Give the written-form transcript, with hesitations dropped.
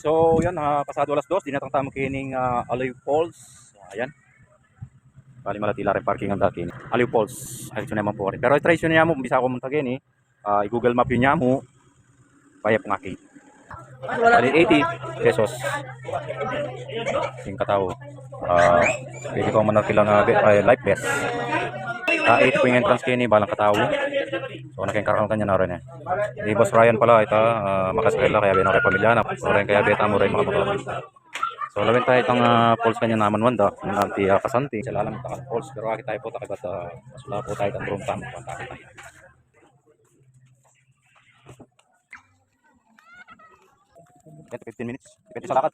So yan, pasado alas 2, dinatang tamo kining Aliw Falls. Ayan. Bali malatila rin parking ang dati. Aliw Falls. Ay ito naman po rin. Pero try niya mo kung bisa ako munta gini. I-Google Map yun niya mo. Kaya po nga bali 80 pesos. Yung katao. Pwede ko manakil lang life vest. 80 po yung entrance kini balang katao. So nakikikaroon kanya na rin eh. Di Boss Ryan pala ito, makasrela kaya binang pamilya na. So rin kaya beta mo rin mga motorista. So lawin tayo itong falls kanya naman wanda, ng anti kasanti. Sila alam ito falls, pero akit tayo po takibat masula po tayo itong drone tam. Kontakin tayo. 15 minutes. Depende sa lakad.